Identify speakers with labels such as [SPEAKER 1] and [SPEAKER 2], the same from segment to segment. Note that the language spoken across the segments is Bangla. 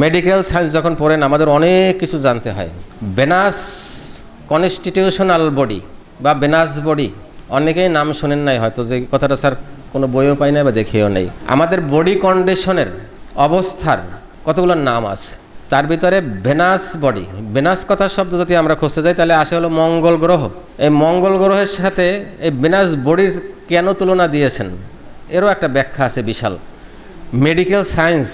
[SPEAKER 1] মেডিকেল সায়েন্স যখন পড়েন আমাদের অনেক কিছু জানতে হয়। ভেনাস কনস্টিটিউশনাল বডি বা ভেনাস বডি, অনেকেই নাম শোনেন নাই হয়তো, যে কথাটা স্যার কোনো বইও পাই না বা দেখেও নেই। আমাদের বডি কন্ডিশনের অবস্থার কতগুলো নাম আছে, তার ভিতরে ভেনাস বডি, ভেনাস কথার শব্দ যদি আমরা খুঁজতে যাই তাহলে আসে হলো মঙ্গল গ্রহ। এই মঙ্গল গ্রহের সাথে এই ভেনাস বডির কেন তুলনা দিয়েছেন এরও একটা ব্যাখ্যা আছে বিশাল। মেডিকেল সায়েন্স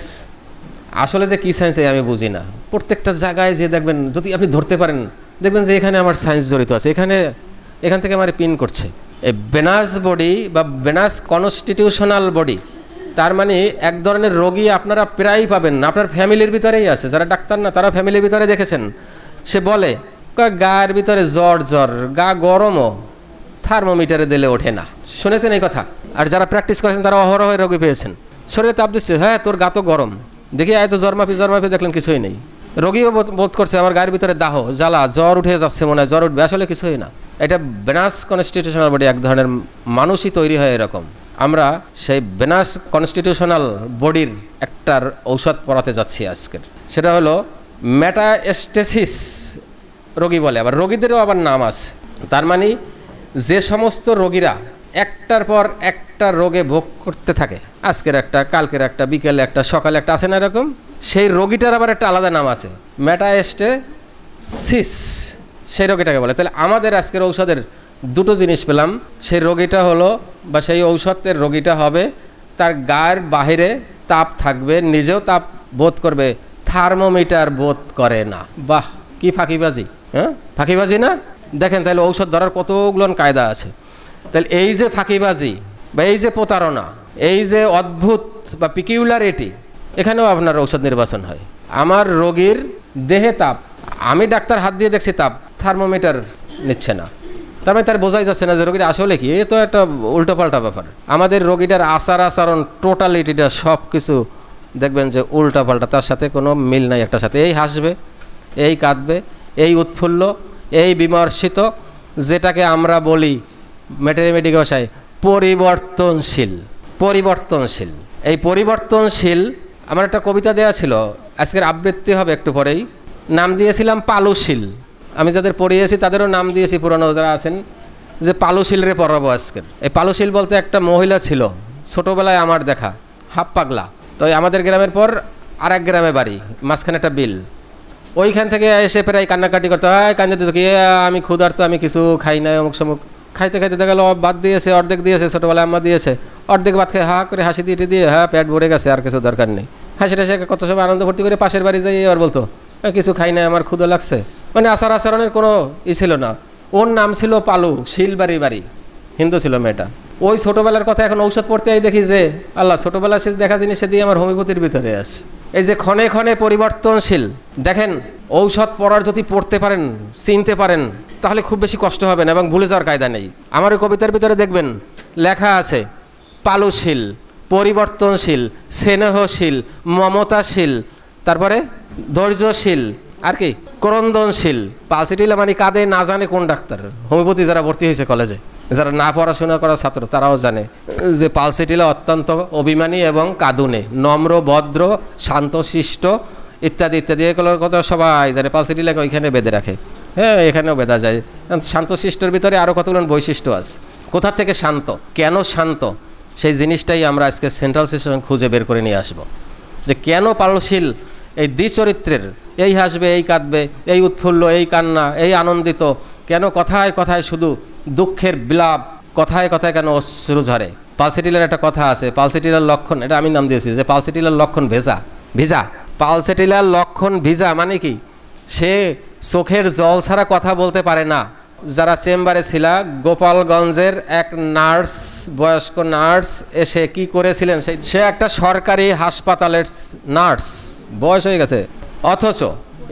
[SPEAKER 1] আসলে যে কী সায়েন্স আমি বুঝি না, প্রত্যেকটা জায়গায় যে দেখবেন যদি আপনি ধরতে পারেন দেখবেন যে এখানে আমার সায়েন্স জড়িত আছে, এখান থেকে আমার পিন করছে। এই ভেনাস বডি বা ভেনাস কনস্টিটিউশনাল বডি, তার মানে এক ধরনের রোগী আপনারা প্রায়ই পাবেন, আপনার ফ্যামিলির ভিতরেই আছে, যারা ডাক্তার না তারা ফ্যামিলির ভিতরে দেখেছেন। সে বলে গায়ের ভিতরে জ্বর, গা গরমও থার্মোমিটারে দিলে ওঠে না, শুনেছেন এই কথা? আর যারা প্র্যাকটিস করেছেন তারা অহরহ রোগী পেয়েছেন। শরীরে তাপ দিচ্ছে, হ্যাঁ তোর গা তো গরম, দেখি এত জ্বরমাপি দেখলেন কিছুই নেই। রোগীও বোধ করছে আমার গায়ের ভিতরে দাহ জ্বালা, জ্বর উঠে যাচ্ছে, মনে হয় জ্বর উঠবে, আসলে কিছুই না। এটা ভেনাস কনস্টিটিউশনাল বডি, এক ধরনের মানুষই তৈরি হয় এরকম। আমরা সেই ভেনাস কনস্টিটিউশনাল বডির একটার ঔষধ পড়াতে যাচ্ছি আজকের, সেটা হলো মেটাস্টেসিস রোগী বলে, আবার রোগীদেরও আবার নাম আছে। তার মানে যে সমস্ত রোগীরা একটার পর একটা রোগে ভোগ করতে থাকে, আজকের একটা, কালকের একটা, বিকেলে একটা, সকালে একটা, আছে না এরকম, সেই রোগীটার আবার একটা আলাদা নাম আছে, মেটাস্টেসিস, সেই রোগীটাকে বলে। তাহলে আমাদের আজকের ঔষধের দুটো জিনিস পেলাম, সেই রোগীটা হলো বা সেই ঔষধের রোগীটা হবে তার গায়ের বাহিরে তাপ থাকবে, নিজেও তাপ বোধ করবে, থার্মোমিটার বোধ করে না। বাহ, কি ফাঁকিবাজি! হ্যাঁ, ফাঁকিবাজি না? দেখেন তাহলে ঔষধ ধরার কতগুলো কায়দা আছে। তাহলে এই যে ফাঁকিবাজি বা এই যে প্রতারণা, এই যে অদ্ভুত বা পিকিউলারিটি, এখানেও আপনার ঔষধ নির্বাচন হয়। আমার রোগীর দেহে তাপ, আমি ডাক্তার হাত দিয়ে দেখছি তাপ, থার্মোমিটার নিচ্ছে না, তার মানে তার বোঝাই যাচ্ছে না যে রোগীটা আসলে কি। এ তো একটা উল্টোপাল্টা ব্যাপার। আমাদের রোগীটার আচরণ টোটালিটিটা সব কিছু দেখবেন যে উল্টাপাল্টা, তার সাথে কোনো মিল নাই একটার সাথে। এই হাসবে, এই কাঁদবে, এই উৎফুল্ল, এই বিমর্ষিত, যেটাকে আমরা বলি মেডিকেল ভাষায় পরিবর্তনশীল। পরিবর্তনশীল, এই পরিবর্তনশীল। আমার একটা কবিতা দেওয়া ছিল, আজকের আবৃত্তি হবে একটু পরেই, নাম দিয়েছিলাম পালুশীল। আমি যাদের পড়িয়েছি তাদেরও নাম দিয়েছি, পুরনো যারা আছেন, যে পালুশীল রে পড়াবো আজকের। এই পালুশীল বলতে একটা মহিলা ছিল, ছোটোবেলায় আমার দেখা, হাফ পাগলা। তো আমাদের গ্রামের পর আর এক গ্রামে বাড়ি, মাঝখানে একটা বিল, ওইখান থেকে এসে প্রায় কান্নাকাটি করতে হয়, কান্দে দিত কি আমি ক্ষুধার্ত, আমি কিছু খাই না, অমুক সমুক। খাইতে খাইতে দেখা গেল বাদ দিয়েছে, অর্ধেক দিয়েছে, ছোটোবেলায় আম্মা দিয়েছে, অর্ধেক ভাত খেয়ে হা করে হাসি দিয়ে হ্যাঁ পেট ভরে গেছে, আর কিছু দরকার নেই। হাসি টাসি কত সময় আনন্দ ভর্তি করে পাশের বাড়ি যাই, আর বলতো কিছু খাই না, আমার ক্ষুধা লাগছে। মানে আচরণের কোনো ছিল না। ওর নাম ছিল পালু, শিলবাড়ি বাড়ি, হিন্দু ছিল মেয়েটা। ওই ছোটোবেলার কথা এখন ঔষধ পড়তে দেখি যে আল্লাহ, ছোটোবেলার শেষ দেখা জিনিস সে দিয়ে আমার হোমিওপ্যাথির ভিতরে আছে। এই যে ক্ষণে ক্ষণে পরিবর্তনশীল, দেখেন ঔষধ পড়ার যদি পড়তে পারেন, চিনতে পারেন, তাহলে খুব বেশি কষ্ট হবে না এবং ভুলে যাওয়ার কায়দা নেই। আমার ওই কবিতার ভিতরে দেখবেন লেখা আছে পালুশীল, পরিবর্তনশীল, স্নেহশীল, মমতাশীল, তারপরে ধৈর্যশীল, আর কি ক্রন্দনশীল। পালসিটিল মানে কাঁদে না জানে কোন ডাক্তার। হোমিওপ্যাথি যারা ভর্তি হয়েছে কলেজে, যারা না পড়াশোনা করা ছাত্র, তারাও জানে যে পালসিটিলা অত্যন্ত অভিমানী এবং কাঁদুনে, নম্র, ভদ্র, শান্তশিষ্ট ইত্যাদি ইত্যাদি, এগুলোর কথা সবাই জানে। পালসিটিলাকে ওইখানে বেঁধে রাখে, হ্যাঁ এখানেও বেঁধা যায়। শান্তশিষ্টর ভিতরে আরও কতগুলো বৈশিষ্ট্য আছে। কোথা থেকে শান্ত, কেন শান্ত, সেই জিনিসটাই আমরা আজকে সেন্ট্রাল সেশন খুঁজে বের করে নিয়ে আসব, যে কেন পালশীল এই দ্বিচরিত্রের, এই হাসবে, এই কাঁদবে, এই উৎফুল্ল, এই কান্না, এই আনন্দিত, কেন কথায় কথায় শুধু দুঃখের বিলাপ, কথায় কথায় কেন অশ্রু ঝরে। পালসিটিলার একটা কথা আছে, পালসিটিলার লক্ষণ, এটা আমি নাম দিয়েছি যে পালসিটিলার লক্ষণ ভিজা। পালসিটিলার লক্ষণ ভিজা মানে কি, সে চোখের জল ছাড়া কথা বলতে পারে না। যারা চেম্বারে ছিল, গোপালগঞ্জের এক নার্স, বয়স্ক নার্স এসে কি করেছিলেন, সে একটা সরকারি হাসপাতালের নার্স, বয়স হয়ে গেছে, অথচ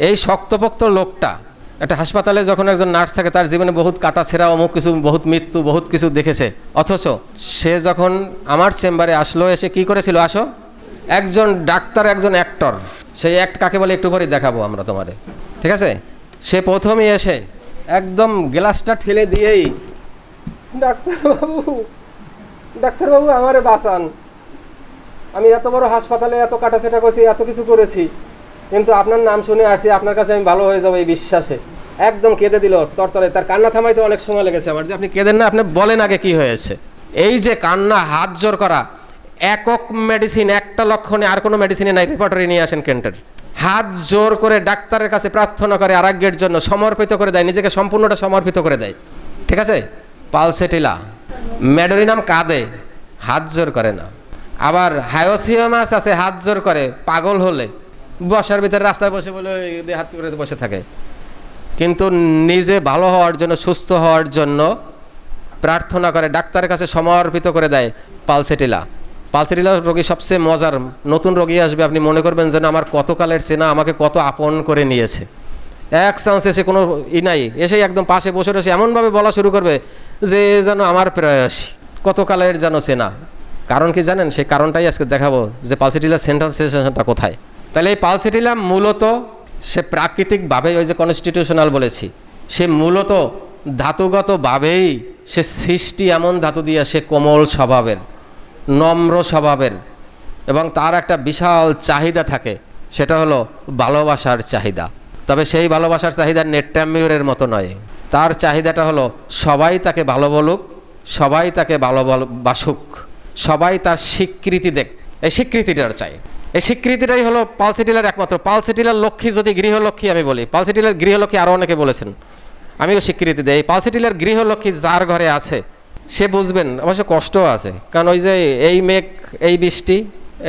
[SPEAKER 1] এই শক্তপোক্ত লোকটা একটা হাসপাতালে যখন একজন নার্স থাকে, তার জীবনে বহুত কাটা ছেঁড়া, অমুক কিছু, বহুত মৃত্যু, বহুত কিছু দেখেছে। অথচ সে যখন আমার চেম্বারে আসলো, এসে কি করেছিল, আসো, একজন ডাক্তার, একজন অ্যাক্টর, সেই অ্যাক্ট কাকে বলে একটু করে দেখাবো আমরা তোমারে, ঠিক আছে। সে প্রথমেই এসে একদম গ্লাসটা ঠেলে দিয়েই, ডাক্তারবাবু আমারে বাঁচান, আমি এত বড় হাসপাতালে এত কাটাছেটা করছি, এত কিছু করেছি, কিন্তু আপনার নাম শুনে আসছি, আপনার কাছে আমি ভালো হয়ে যাবো এই বিশ্বাসে একদম কেঁদে দিল তরতরে। তার কান্না থামাইতে অনেক সময় লেগেছে আমার, যে আপনি কেঁদেন না, আপনি বলেন আগে কি হয়েছে। এই যে কান্না, হাত জোর করা, একক মেডিসিন, একটা লক্ষণে আর কোনো মেডিসিনে নাই, রিপোর্টারি নিয়ে আসেন কেন্টের। হাত জোর করে ডাক্তারের কাছে প্রার্থনা করে আরোগ্যের জন্য, সমর্পিত করে দেয়, নিজেকে সম্পূর্ণটা সমর্পিত করে দেয়। ঠিক আছে, পালসেটিলা, ম্যাডোরিনাম কাঁদে, হাত জোর করে না। আবার হায়োসিয়ামাস আছে, হাত জোর করে পাগল হলে, বসার ভিতরে রাস্তায় বসে বলে হাত করে বসে থাকে, কিন্তু নিজে ভালো হওয়ার জন্য, সুস্থ হওয়ার জন্য প্রার্থনা করে, ডাক্তারের কাছে সমর্পিত করে দেয়। পালসেটিলা, পালসেটিলা রোগী সবচেয়ে মজার। নতুন রোগী আসবে, আপনি মনে করবেন যেন আমার কত কালের চেনা, আমাকে কত আপন করে নিয়েছে। এক চান্স এসে কোনো নাই, এসে একদম পাশে বসে রয়েছে, এমনভাবে বলা শুরু করবে যে যেন আমার প্রেয়সী, কত কালের যেন চেনা। কারণ কি জানেন? সেই কারণটাই আজকে দেখাবো, যে পালসেটিলার সেন্ট্রাল সেশনটা কোথায়। তাহলে এই পালসেটিলা মূলত সে প্রাকৃতিকভাবে, ওই যে কনস্টিটিউশনাল বলেছি, সে মূলত ধাতুগতভাবেই সে সৃষ্টি এমন ধাতু দিয়ে, সে কোমল স্বভাবের, নম্র স্বভাবের, এবং তার একটা বিশাল চাহিদা থাকে, সেটা হলো ভালোবাসার চাহিদা। তবে সেই ভালোবাসার চাহিদা নেট্টামিউরের মতো নয়। তার চাহিদাটা হলো সবাই তাকে ভালো বলুক, সবাই তাকে ভালোবাসুক, সবাই তার স্বীকৃতি দেখ, এই স্বীকৃতিটার চাই। এই স্বীকৃতিটাই হলো পালসেটিলার একমাত্র। পালসেটিলার লক্ষ্মী যদি গৃহলক্ষ্মী আমি বলি, পালসেটিলার গৃহলক্ষ্মী আরও অনেকে বলেছেন, আমিও স্বীকৃতি দেই। এই পালসেটিলার গৃহলক্ষ্মী যার ঘরে আছে সে বুঝবেন, অবশ্য কষ্টও আছে, কারণ ওই যে এই মেঘ, এই বৃষ্টি,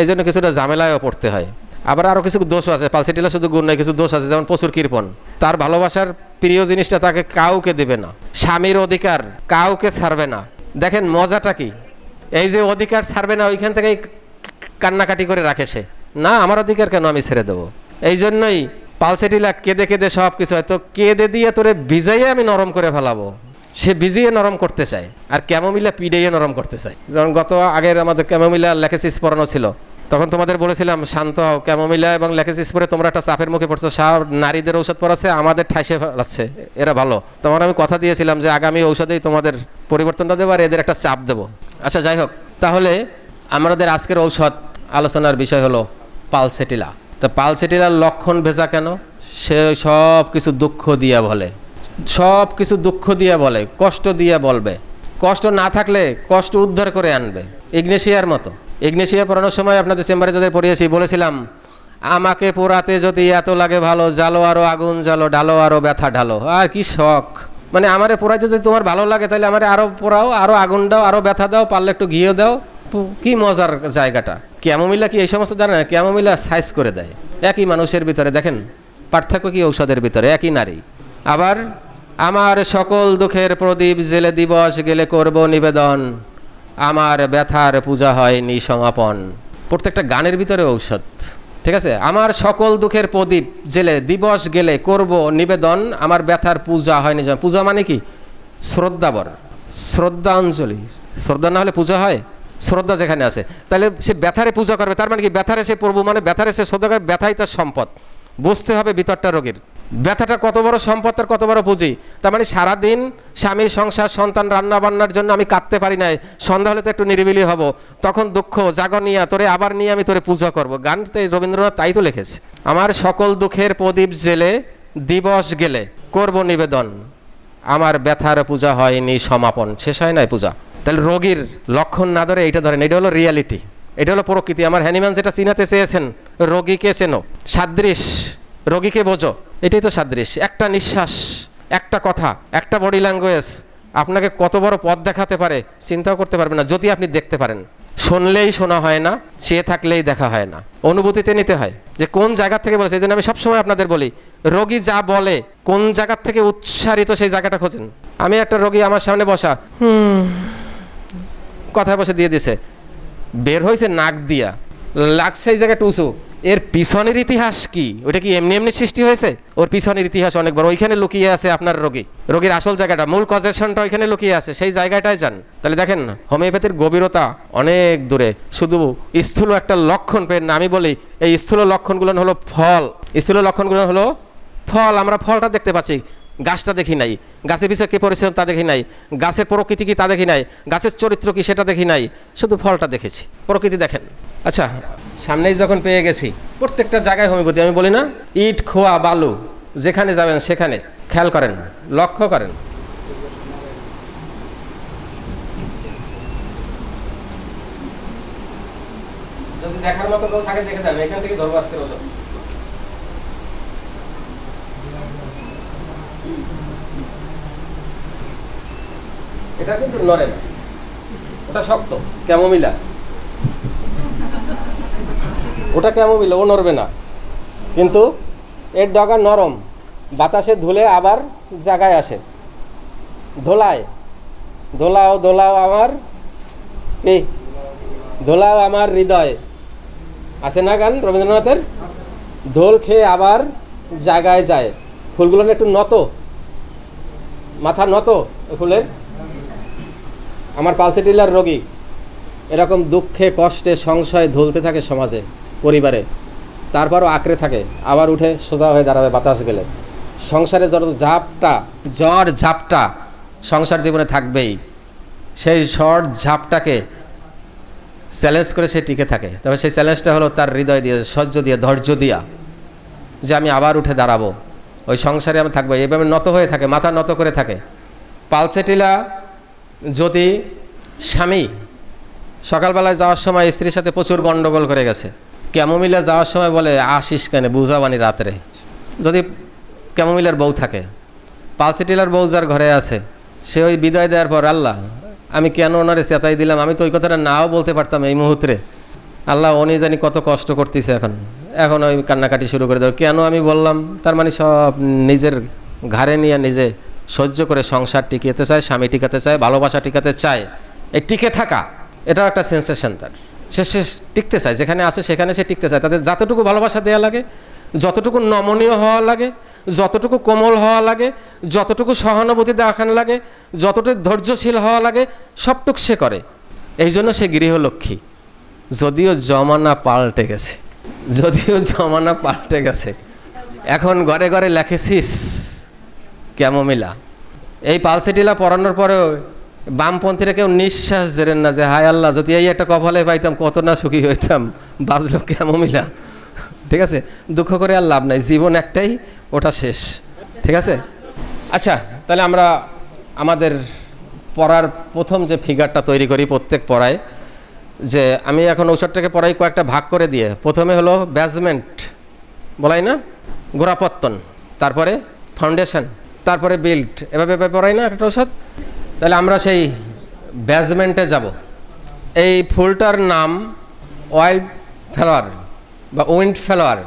[SPEAKER 1] এই জন্য কিছুটা ঝামেলায়ও পড়তে হয়। আবার আরও কিছু দোষও আছে, পালসেটিলা শুধু গুণ নয়, কিছু দোষ আছে, যেমন প্রচুর কৃপণ। তার ভালোবাসার প্রিয় জিনিসটা তাকে কাউকে দেবে না, স্বামীর অধিকার কাউকে ছাড়বে না। দেখেন মজাটা কি, এই যে অধিকার ছাড়বে না, ওইখান থেকেই কান্নাকাটি করে রাখে সে, না আমার অধিকার কেন আমি ছেড়ে দেবো। এই জন্যই পালসেটিলা কেঁদে কেঁদে সব কিছু, হয়তো কেঁদে দিয়ে তোরে ভিজাইয়ে আমি নরম করে ফেলাবো, সে ভিজিয়ে নরম করতে চায়। আর ক্যামোমিলা পিডেয়ে নরম করতে চায়। যেমন গত আগের আমাদের ক্যামোমিলা ল্যাকেসিস পড়ানো ছিল, তখন তোমাদের বলেছিলাম শান্ত হও, ক্যামোমিলা এবং ল্যাকেসিস পরে তোমরা একটা চাপের মুখে পড়ছো, সব নারীদের ঔষধ পড়াচ্ছে, আমাদের ঠাইসে ফেলাচ্ছে, এরা ভালো। তোমার আমি কথা দিয়েছিলাম যে আগামী ঔষধেই তোমাদের পরিবর্তনটা দেবো আর এদের একটা চাপ দেবো। আচ্ছা যাই হোক, তাহলে আমাদের আজকের ঔষধ আলোচনার বিষয় হলো পালসেটিলা। তো পালসেটিলার লক্ষণ ভেজা কেন? সে সব কিছু দুঃখ দিয়ে বলে, সব কিছু দুঃখ দিয়ে বলে, কষ্ট দিয়ে বলবে। কষ্ট না থাকলে কষ্ট উদ্ধার করে আনবে, ইগনেশিয়ার মতো। ইগনেশিয়া পড়ানোর সময় আপনাদের চেম্বারে যাদের পড়িয়েছি বলেছিলাম, আমাকে পোড়াতে যদি এত লাগে ভালো, জ্বালো আরও আগুন জ্বালো, ঢালো আরও ব্যথা ঢালো। আর কি শখ, মানে আমারে পোড়াইতে যদি তোমার ভালো লাগে তাহলে আমারে আরও পোড়াও, আরও আগুন দাও, আরও ব্যথা দাও, পারলে একটু ঘিও দাও। কি মজার জায়গাটা। ক্যামোমিলা কি এই সমস্ত জানে না? ক্যামোমিলা সাইজ করে দেয়। একই মানুষের ভিতরে দেখেন পার্থক্য কি, ঔষধের ভিতরে একই নারী। আবার আমার সকল দুঃখের প্রদীপ জেলে দিবস গেলে করব নিবেদন, আমার ব্যথার পূজা হয়নি সমাপন। প্রত্যেকটা গানের ভিতরে ঔষধ। ঠিক আছে, আমার সকল দুঃখের প্রদীপ জেলে দিবস গেলে করব নিবেদন, আমার ব্যথার পূজা হয়নি। পূজা মানে কি? শ্রদ্ধাবর, শ্রদ্ধাঞ্জলি। শ্রদ্ধা না হলে পূজা হয়? শ্রদ্ধা যেখানে আছে, তাহলে সে ব্যথারে পূজা করবে। তার মানে কি? ব্যথারে সে প্রভু, মানে ব্যথারে সে শ্রদ্ধা করে। ব্যথাই তার সম্পদ। বুঝতে হবে ভিতরটা রোগীর, ব্যথাটা কত বড় সম্পদ, তার কত বড় পুঁজি। তার মানে সারাদিন স্বামী, সংসার, সন্তান, রান্না বান্নার জন্য আমি কাঁদতে পারি নাই, সন্ধ্যা হলে তো একটু নিরিবিলি হব, তখন দুঃখ জাগনিয়া তোরে আবার নিয়ে আমি তোরে পূজা করব। গানতে রবীন্দ্রনাথ তাই তো লিখেছে, আমার সকল দুঃখের প্রদীপ জেলে দিবস গেলে করব নিবেদন, আমার ব্যথার পূজা হয়নি সমাপন। শেষ হয় নাই পূজা। তাহলে রোগীর লক্ষণ না ধরে এইটা ধরেন, এটা হলো রিয়ালিটি, এটা হলো প্রকৃতি। আমার হ্যানিম্যান যেটা চিনাতে চেয়েছেন, রোগীকে চেনো, সাদৃশ, রোগীকে বোঝো, এটাই তো সাদৃশ। একটা নিঃশ্বাস, একটা কথা, একটা বডি ল্যাঙ্গুয়েজ আপনাকে কত বড় পথ দেখাতে পারে চিন্তাও করতে পারবেন না, যদি আপনি দেখতে পারেন। শুনলেই শোনা হয় না, চেয়ে থাকলেই দেখা হয় না, অনুভূতিতে নিতে হয় যে কোন জায়গা থেকে বলেছে। এই জন্য আমি সবসময় আপনাদের বলি, রোগী যা বলে কোন জায়গার থেকে উচ্চারিত সেই জায়গাটা খোঁজেন। আমি একটা রোগী আমার সামনে বসা, কথায় বসে দিয়ে দিছে, বের হয়েছে নাক দিয়া, লাগছে এই জায়গাটা উঁচু, এর পিছনের ইতিহাস কি? ওটা কি এমনি এমনি সৃষ্টি হয়েছে? ওর পিছনের ইতিহাস অনেক বড়, ওইখানে লুকিয়ে আছে আপনার রোগীর আসল জায়গাটা, মূল কজেশনটা ওইখানে লুকিয়ে আছে, সেই জায়গাটায় যান। তাহলে দেখেন হোমিওপ্যাথির গভীরতা অনেক দূরে। শুধু স্থূল একটা লক্ষণ পেন না, আমি বলি এই স্থূল লক্ষণগুলো হলো ফল। স্থূল লক্ষণগুলো হলো ফল। আমরা ফলটা দেখতে পাচ্ছি, গাছটা দেখি নাই, গাছের পিছনে কে পরিশ্রম তা দেখি নাই, গাছের প্রকৃতি কি তা দেখি নাই, গাছের চরিত্র কি সেটা দেখি নাই, শুধু ফলটা দেখেছি। প্রকৃতি দেখেন। আচ্ছা, সামনেই যখন পেয়ে গেছি, প্রত্যেকটা জায়গায় হোমিওপ্যাথি। আমি বলি না, ইট খোয়া বালু যেখানে যাবেন সেখানে খেয়াল করেন, লক্ষ্য করেন। যদি দেখার মতো কেউ থাকে দেখে দেন, এখান থেকে ধরবো আজকের ওষুধ। এটা কিন্তু নড়ে না, ওটা শক্ত ক্যামোমিলা, ওটা ক্যামোমিলা, ও নড়বে না। কিন্তু এর ডগা নরম, বাতাসে ধুলে আবার জায়গায় আসে, ধোলায় দোলাও দোলাও আমার কি, দোলাও আমার হৃদয়, আছে না গান রবীন্দ্রনাথের? দোল খেয়ে আবার জায়গায় যায়। ফুলগুলো একটু নত, মাথা নত ফুলের। আমার পালসেটিলার রোগী এরকম দুঃখে কষ্টে সংশয়ে ধুলতে থাকে সমাজে, পরিবারে, তারপরও আঁকড়ে থাকে, আবার উঠে সোজা হয়ে দাঁড়াবে বাতাস গেলে। সংসারে যত ঝাপটা, জ্বর ঝাপটা সংসার জীবনে থাকবেই, সেই ঝড় ঝাপটাকে চ্যালেঞ্জ করে সে টিকে থাকে। তবে সেই চ্যালেঞ্জটা হলো তার হৃদয় দিয়ে, সহ্য দিয়ে, ধৈর্য দিয়া, যে আমি আবার উঠে দাঁড়াবো, ওই সংসারে আমি থাকবো, এইভাবে নত হয়ে থাকে, মাথা নত করে থাকে। পালসেটিলা যদি স্বামী সকালবেলায় যাওয়ার সময় স্ত্রীর সাথে প্রচুর গণ্ডগোল করে গেছে, ক্যামোমিলা যাওয়ার সময় বলে আসিস কেন, বুঝাবানি রাত্রে। যদি ক্যামোমিলার বউ থাকে, পালসেটিলার বউ যার ঘরে আছে, সে ওই বিদায় দেওয়ার পর, আল্লাহ আমি কেন ওনারে চেতাই দিলাম, আমি তো ওই কথাটা নাও বলতে পারতাম এই মুহূর্তে, আল্লাহ উনি জানি কত কষ্ট করতেছে এখন ওই কান্নাকাটি শুরু করে দেবো, কেন আমি বললাম। তার মানে সব নিজের ঘাড়ে নিয়ে নিজে সহ্য করে সংসার টিকাতে চায়, স্বামী টিকাতে চায়, ভালোবাসা টিকাতে চায়। এই টিকে থাকা এটাও একটা সেন্সেশন তার, সে টিকতে চায়, যেখানে আসে সেখানে সে টিকতে চায়। তাদের যতটুকু ভালোবাসা দেওয়া লাগে, যতটুকু নমনীয় হওয়া লাগে, যতটুকু কোমল হওয়া লাগে, যতটুকু সহানুভূতি দেখানো লাগে, যতটুকু ধৈর্যশীল হওয়া লাগে, সবটুকু সে করে। এই জন্য সে গৃহলক্ষ্মী। যদিও জমানা পাল্টে গেছে, যদিও জমানা পাল্টে গেছে, এখন ঘরে ঘরে লেখেছিস ক্যামোমিলা। এই পালসেটিলা পরানোর পরেও বামপন্থীরা কেউ নিঃশ্বাস জেরেন না যে হায় আল্লাহ যদি এই একটা কপালে পাইতাম কত না সুখী হইতাম, বাজলো ক্যামোমিলা। ঠিক আছে, দুঃখ করে আর লাভ নাই, জীবন একটাই, ওটা শেষ। ঠিক আছে, আচ্ছা তাহলে আমরা আমাদের পড়ার প্রথম যে ফিগারটা তৈরি করি প্রত্যেক পড়ায়, যে আমি এখন ঔষধটাকে পড়াই কয়েকটা ভাগ করে দিয়ে, প্রথমে হলো বেসমেন্ট বলাই না, গোড়াপত্তন, তারপরে ফাউন্ডেশন, তারপরে বিল্ড, এভাবে পড়াই না একটা ঔষধ। তাহলে আমরা সেই বেসমেন্টে যাব। এই ফুলটার নাম ওয়াইল্ড ফ্লাওয়ার বা উইন্ড ফ্লাওয়ার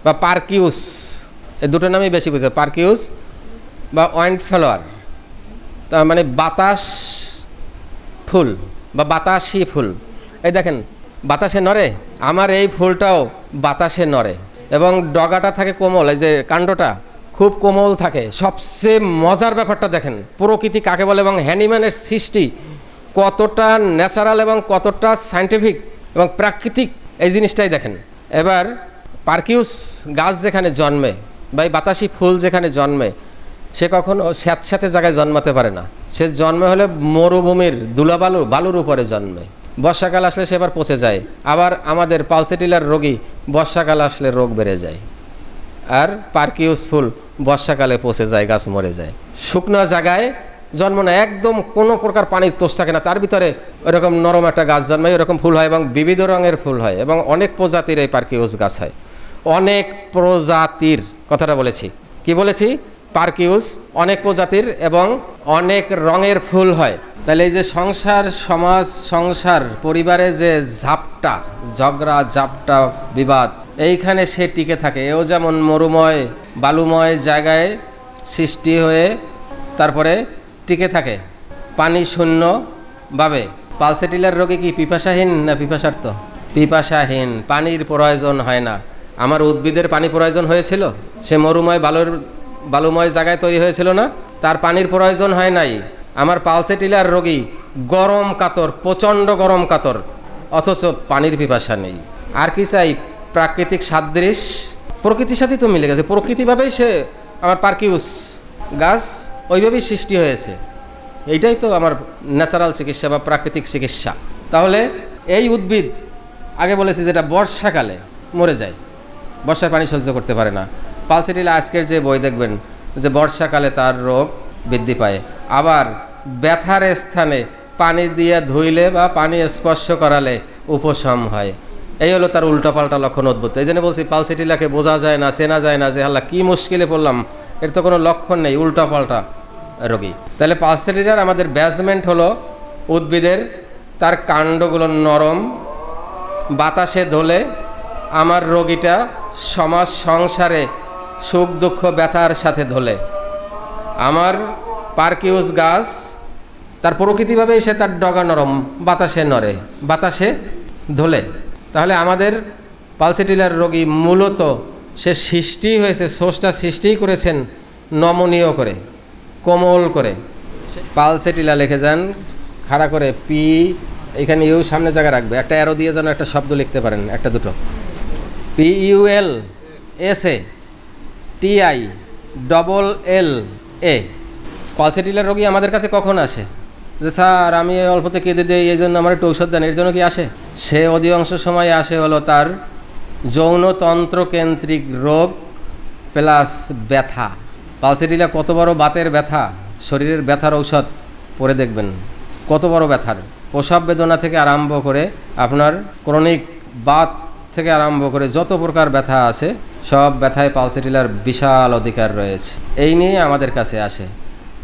[SPEAKER 1] বা পার্কিউস, এই দুটো নামই বেশি বুঝতে, পার্কিউস বা ওয়াইল্ড ফ্লাওয়ার, তার মানে বাতাস ফুল বা বাতাসি ফুল। এই দেখেন বাতাসে নড়ে, আমার এই ফুলটাও বাতাসে নড়ে এবং ডগাটা থাকে কোমল, এই যে কাণ্ডটা খুব কোমল থাকে। সবচেয়ে মজার ব্যাপারটা দেখেন, প্রকৃতি কাকে বলে এবং হ্যানিম্যানের সৃষ্টি কতটা ন্যাচারাল এবং কতটা সায়েন্টিফিক এবং প্রাকৃতিক, এই জিনিসটাই দেখেন। এবার পার্কিউস গাছ যেখানে জন্মে বা এই বাতাসি ফুল যেখানে জন্মে, সে কখনো স্যাঁতস্যাঁতে জায়গায় জন্মাতে পারে না। সে জন্মে হলে মরুভূমির বালুর উপরে জন্মে। বর্ষাকাল আসলে সে এবার পচে যায়। আবার আমাদের পালসেটিলার রোগী বর্ষাকাল আসলে রোগ বেড়ে যায়, আর পার্কিউস ফুল বর্ষাকালে পচে যায়, গাছ মরে যায়। শুকনো জায়গায় জন্ম না, একদম কোনো প্রকার পানির তোষ থাকে না, তার ভিতরে ওরকম নরম একটা গাছ জন্মায়, ওরকম ফুল হয় এবং বিবিধ রঙের ফুল হয় এবং অনেক প্রজাতির এই পার্কিউস গাছ হয়। অনেক প্রজাতির কথাটা বলেছি, কি বলেছি? পার্কিউস অনেক প্রজাতির এবং অনেক রঙের ফুল হয়। তাহলে এই যে সংসার, সমাজ, সংসার, পরিবারে যে ঝাপটা, ঝগড়া ঝাপটা, বিবাদ, এইখানে সে টিকে থাকে। এও যেমন মরুময় বালুময় জায়গায় সৃষ্টি হয়ে তারপরে টিকে থাকে পানি শূন্যভাবে। পালসেটিলার রোগী কি পিপাসাহীন না পিপাসার্থ? পিপাসাহীন, পানির প্রয়োজন হয় না। আমার উদ্ভিদের পানি প্রয়োজন হয়েছিল, সে মরুময় বালুময় জায়গায় তৈরি হয়েছিল না, তার পানির প্রয়োজন হয় নাই। আমার পালসেটিলার রোগী গরম কাতর, প্রচণ্ড গরম কাতর, অথচ পানির পিপাসা নেই। আর কি চাই? প্রাকৃতিক সাদৃশ্য, প্রকৃতির সাথেই তো মিলে গেছে। প্রকৃতিভাবেই সে আমার পার্কিউস গাছ ওইভাবেই সৃষ্টি হয়েছে। এইটাই তো আমার ন্যাচারাল চিকিৎসা বা প্রাকৃতিক চিকিৎসা। তাহলে এই উদ্ভিদ আগে বলেছি যেটা বর্ষাকালে মরে যায়, বর্ষার পানি সহ্য করতে পারে না। পালসেটিলা আজকের যে বই দেখবেন যে বর্ষাকালে তার রোগ বৃদ্ধি পায়। আবার ব্যথার স্থানে পানি দিয়ে ধুইলে বা পানি স্পর্শ করালে উপশম হয়। এই হলো তার উল্টাপাল্টা লক্ষণ উদ্ভূত। এই জন্য বলছি পালসেটিলাকে বোঝা যায় না, চেনা যায় না যে আল্লাহ কী মুশকিলে পড়লাম, এর তো কোনো লক্ষণ নেই, উল্টাপাল্টা রোগী। তাহলে পালসেটিলার আমাদের ব্যাজমেন্ট হলো উদ্ভিদের তার কাণ্ডগুলো নরম, বাতাসে দোলে। আমার রোগীটা সমাজ সংসারে সুখ দুঃখ ব্যথার সাথে ধোলে। আমার পার্কিউস গাছ তার প্রকৃতিভাবেই সে তার ডগা নরম, বাতাসে নড়ে, বাতাসে ধোলে। তাহলে আমাদের পালসেটিলার রোগী মূলত সে সৃষ্টি হয়েছে, স্রষ্টা সৃষ্টি করেছেন নমনীয় করে, কোমল করে। পালসেটিলা লিখে যান খাড়া করে, পি এখানে ইউ সামনে জায়গা রাখবে, একটা অ্যারো দিয়ে যেন একটা শব্দ লিখতে পারেন, একটা দুটো। PULSATILLA। পালসেটিলার রোগী আমাদের কাছে কখন আসে? যে স্যার আমি অল্পতে কেঁদে দিই, এই জন্য আমার একটু ঔষধ দেন, এর জন্য কি আসে? সে অধিকাংশ সময় আসে হলো তার যৌনতন্ত্র কেন্দ্রিক রোগ প্লাস ব্যথা। পালসেটিলা কত বড় বাতের ব্যথা, শরীরের ব্যথার ঔষধ পরে দেখবেন কত বড় ব্যথার। প্রসব বেদনা থেকে আরম্ভ করে আপনার ক্রনিক বাত থেকে আরম্ভ করে যত প্রকার ব্যথা আছে সব ব্যথায় পালসেটিলার বিশাল অধিকার রয়েছে। এই নিয়ে আমাদের কাছে আসে,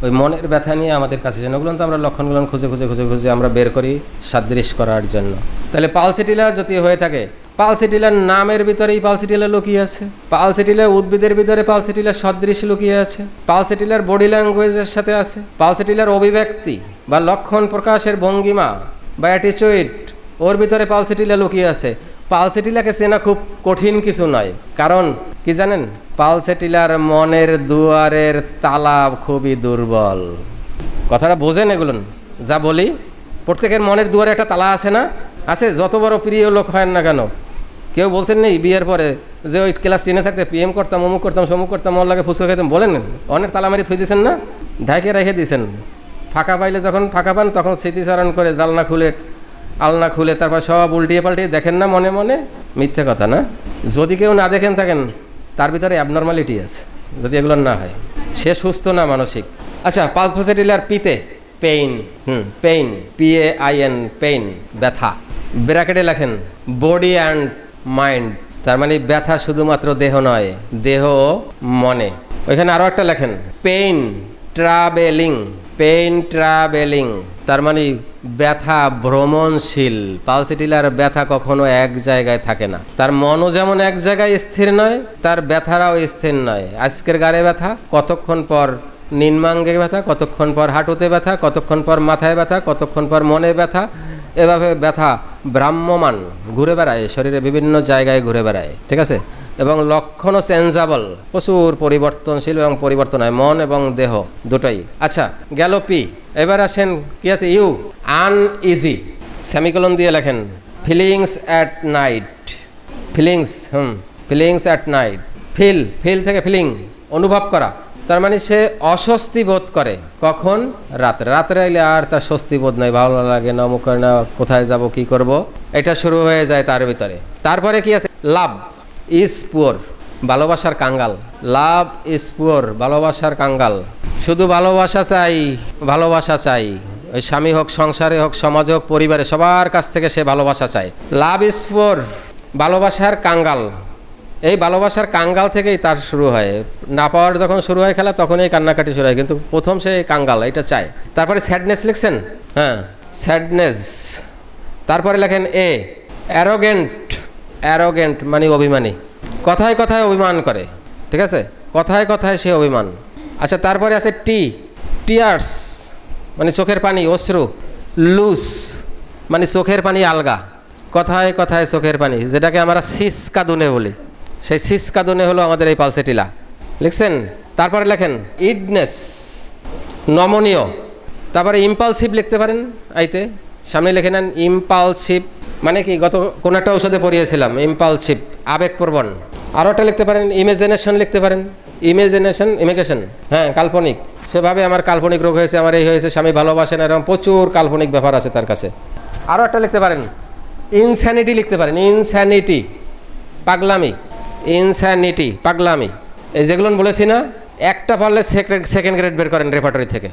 [SPEAKER 1] ওই মনের ব্যথা নিয়ে আমাদের কাছে যেন ওগুলো তো আমরা লক্ষণগুলো খুঁজে খুঁজে খুঁজে খুঁজে আমরা বের করি সাদৃশ করার জন্য। তাহলে পালসেটিলা যদি হয়ে থাকে, পালসেটিলার নামের ভিতরেই পালসেটিলা লুকিয়ে আছে, পালসেটিলার উদ্ভিদের ভিতরে পালসেটিলার সদৃশ লুকিয়ে আছে, পালসেটিলার বডি ল্যাঙ্গুয়েজের সাথে আছে, পালসেটিলার অভিব্যক্তি বা লক্ষণ প্রকাশের ভঙ্গিমা বা অ্যাটিচিউড ওর ভিতরে পালসেটিলা লুকিয়ে আছে। পালসেটিলাকে চেনা খুব কঠিন কিছু নয়, কারণ কি জানেন, পালসেটিলার মনের দুয়ারের তালা খুবই দুর্বল। কথাটা বোঝেন এগুলো যা বলি? প্রত্যেকের মনের দুয়ারে একটা তালা আছে না? আছে। যত বড় প্রিয় লোক হয় না কেন, কেউ বলছেন নেই বিয়ের পরে যে ওই ক্লাস 10-এ থাকতে পিএম করতাম, অমুক করতাম, সমুক করতাম, ওর লাগে ফুচকা খেতাম, বলেন অনেক তালা মারি থুই দিয়েছেন না, ঢাকে রেখে দিয়েছেন। ফাঁকা পাইলে যখন ফাঁকা পান তখন স্মৃতিচারণ করে জালনা খুলে আলনা খুলে তারপর সব উল্টিয়ে পাল্টিয়ে দেখেন না মনে মনে। মিথ্যে কথা না? যদি কেউ না দেখেন থাকেন তার ভিতরে অ্যাবনর্মালিটি আছে, যদি এগুলো না হয় সে সুস্থ না মানসিক। আচ্ছা, পালসেটিলার পিতে পেইন, পেইন, PAIN, পেইন, ব্যথা। ব্র্যাকেটে লেখেন বডি অ্যান্ড মাইন্ড, তার মানে ব্যথা শুধুমাত্র দেহ নয়, দেহ ও মনে। ওইখানে আরও একটা লেখেন পেইন ট্রাভেলিং, পেইন ট্রাভেলিং, তার মানে ব্যথা ভ্রমণশীল। পালসেটিলার ব্যথা কখনো এক জায়গায় থাকে না, তার মনও যেমন এক জায়গায় স্থির নয়, তার ব্যথারাও স্থির নয়। আজকের গাড়ে ব্যথা, কতক্ষণ পর নিম্নাঙ্গে ব্যথা, কতক্ষণ পর হাঁটুতে ব্যথা, কতক্ষণ পর মাথায় ব্যথা, কতক্ষণ পর মনে ব্যথা। এভাবে ব্যথা ভ্রাম্যমান ঘুরে বেড়ায়, শরীরে বিভিন্ন জায়গায় ঘুরে বেড়ায়, ঠিক আছে? এবং লক্ষণও চেঞ্জেবল, প্রচুর পরিবর্তনশীল এবং পরিবর্তন হয় মন এবং দেহ দুটোই। আচ্ছা, গেল পি। এবার আসেন কি আছে? ইউ, আনইজি, সেমিকোলন দিয়ে লেখেন feelings at night, feelings, feelings at night. Feel থেকে ফিলিং, অনুভব করা, তার মানে সে অস্বস্তি বোধ করে। কখন? রাত্রে। রাত্রে এলে আর তার স্বস্তি বোধ নয়, ভালো লাগে না, অমুক করে না, কোথায় যাব, কি করব, এটা শুরু হয়ে যায় তার ভিতরে। তারপরে কি আছে? লাভ ইজ পুয়ার, ভালোবাসার কাঙ্গাল। লাভ ইজ পুয়ার, ভালোবাসার কাঙ্গাল। শুধু ভালোবাসা চাই, ভালোবাসা চাই, ওই স্বামী হোক, সংসারে হোক, সমাজে হোক, পরিবারে, সবার কাছ থেকে সে ভালোবাসা চায়। লাভ ইজ পুয়ার, ভালোবাসার কাঙ্গাল। এই ভালোবাসার কাঙ্গাল থেকেই তার শুরু হয়। না পাওয়ার যখন শুরু হয় খেলা, তখনই কান্নাকাটি শুরু হয়, কিন্তু প্রথম সে কাঙ্গাল, এটা চায়। তারপরে স্যাডনেস লিখছেন, হ্যাঁ, স্যাডনেস। তারপরে লেখেন এ, অ্যারোগেন্ট, অ্যারোগেন্ট মানে অভিমানী, কথায় কথায় অভিমান করে, ঠিক আছে? কথায় কথায় সে অভিমান। আচ্ছা, তারপরে আছে টি, টিয়ার্স মানে চোখের পানি, অশ্রু। লুজ মানে চোখের পানি আলগা, কথায় কথায় চোখের পানি, যেটাকে আমরা সিসকাদুনে বলি, সেই সিসকাদুনে হলো আমাদের এই পালসেটিলা। লিখছেন? তারপরে লেখেন ইডনেস, নমনীয়। তারপরে ইম্পালসিভ লিখতে পারেন, আইতে সামনে লিখে নেন ইম্পালসিভ, মানে কি গত কোনো একটা ঔষধে পড়িয়েছিলাম, ইম্পালসিভ, আবেগপ্রবণ। আরও একটা লিখতে পারেন ইমেজিনেশন, লিখতে পারেন ইমেজিনেশন, ইমিগেশন, হ্যাঁ, কাল্পনিক। সেভাবে আমার কাল্পনিক রোগ হয়েছে, আমার এই হয়েছে, স্বামী ভালোবাসেন, এরকম প্রচুর কাল্পনিক ব্যাপার আছে তার কাছে। আরও একটা লিখতে পারেন ইনস্যানিটি লিখতে পারেন, ইনস্যানিটি পাগলামি, ইনস্যানিটি পাগলামি, এই যেগুলো বলেছি না, একটা পারলে সেকেন্ড গ্রেড বের করেন রেপার্টরি থেকে,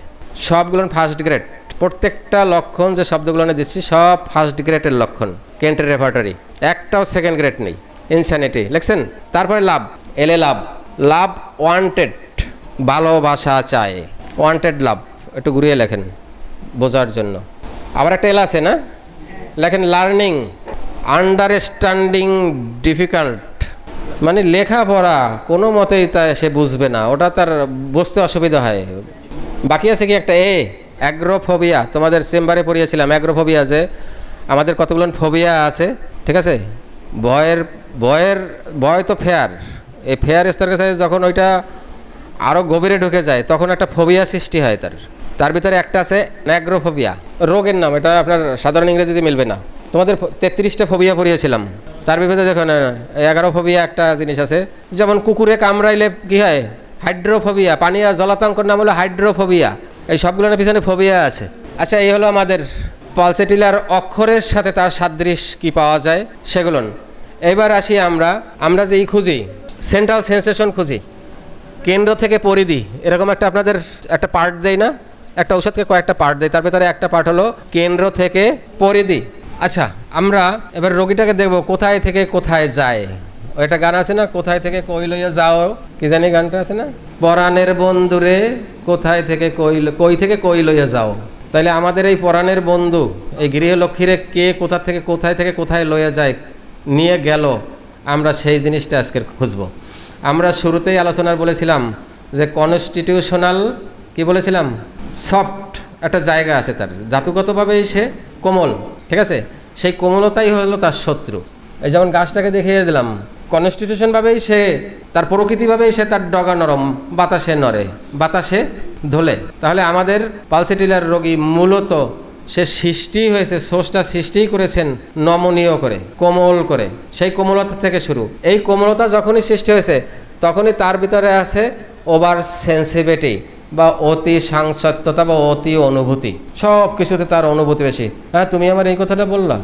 [SPEAKER 1] সবগুলো ফার্স্ট গ্রেড। প্রত্যেকটা লক্ষণ যে শব্দগুলো দিচ্ছি সব ফার্স্ট গ্রেডের লক্ষণ কেন্টের রেপার্টরি, একটাও সেকেন্ড গ্রেড নেই। ইনস্যানিটি লিখছেন। তারপরে লাভ, এলে লাভ, লাভ ওয়ান্টেড, ভালোবাসা চায়, ওয়ান্টেড লাভ, একটু ঘুরিয়ে লেখেন বোঝার জন্য। আবার একটা এল আছে না, লেখেন লার্নিং, আন্ডারস্ট্যান্ডিং ডিফিকাল্ট, মানে লেখাপড়া কোনো মতেই তা সে বুঝবে না, ওটা তার বুঝতে অসুবিধা হয়। বাকি আছে কি একটা অ্যাগ্রোফোবিয়া, তোমাদের চেম্বারে পড়িয়েছিলাম অ্যাগ্রোফোবিয়া, যে আমাদের কতগুলো ফোবিয়া আছে, ঠিক আছে। ভয় তো ফেয়ার, এই ফেয়ার স্তরের কাছে যখন ওইটা আরও গভীরে ঢুকে যায় তখন একটা ফোবিয়া সৃষ্টি হয় তার ভিতরে একটা আছে অ্যাগ্রোফোবিয়া, রোগের নাম, এটা আপনার সাধারণ ইংরেজিতে মিলবে না। তোমাদের 33টা ফোবিয়া পড়িয়েছিলাম, তার ভিতরে দেখো না অ্যাগ্রোফোবিয়া একটা জিনিস আছে। যেমন কুকুরে কামড়াইলে কি হয়, হাইড্রোফোবিয়া, পানি আর জলাতঙ্কর নাম হলো হাইড্রোফোবিয়া, এই সবগুলোর পিছনে ফোবিয়া আছে। আচ্ছা, এই হলো আমাদের পালসেটিলার অক্ষরের সাথে তার সাদৃশ্য কি পাওয়া যায় সেগুলো। এবার আসি আমরা যে খুঁজি, সেন্ট্রাল সেন্সেশন খুঁজি, কেন্দ্র থেকে পরিধি, এরকম একটা আপনাদের একটা পার্ট দেয় না, একটা ঔষধকে কয়েকটা পার্ট দেয়, তার ভেতরে একটা পার্ট হলো কেন্দ্র থেকে পরিধি। আচ্ছা, আমরা এবার রোগীটাকে দেখব কোথায় থেকে কোথায় যায়। ওইটা গান আছে না, কোথায় থেকে কই লইয়া যাও, কি জানি গানটা আছে না, পরাণের বন্ধুরে কোথায় থেকে কই থেকে কই লইয়া যাও। তাইলে আমাদের এই পরাণের বন্ধু, এই গৃহলক্ষ্মীরে কে কোথায় থেকে কোথায় লইয়া যায়, নিয়ে গেল, আমরা সেই জিনিসটা আজকে খুঁজব। আমরা শুরুতেই আলোচনার বলেছিলাম যে কনস্টিটিউশনাল, কি বলেছিলাম, সফট একটা জায়গা আছে তার, ধাতুগতভাবেই সে কোমল, ঠিক আছে, সেই কোমলতাই হলো তার শত্রু। এই যেমন গাছটাকে দেখিয়ে দিলাম, কনস্টিটিউশনভাবেই সে, তার প্রকৃতিভাবেই সে তার ডগা নরম, বাতাসে নড়ে, বাতাসে ধোলে। তাহলে আমাদের পালসেটিলার রোগী মূলত সে সৃষ্টি হয়েছে, স্রষ্টা সৃষ্টিই করেছেন নমনীয় করে, কোমল করে, সেই কোমলতা থেকে শুরু। এই কোমলতা যখনই সৃষ্টি হয়েছে তখনই তার ভিতরে আছে ওভার সেন্সিভিটি বা অতি সাংসত্যতা বা অতি অনুভূতি, সব কিছুতে তার অনুভূতি বেশি। হ্যাঁ, তুমি আমার এই কথাটা বললা,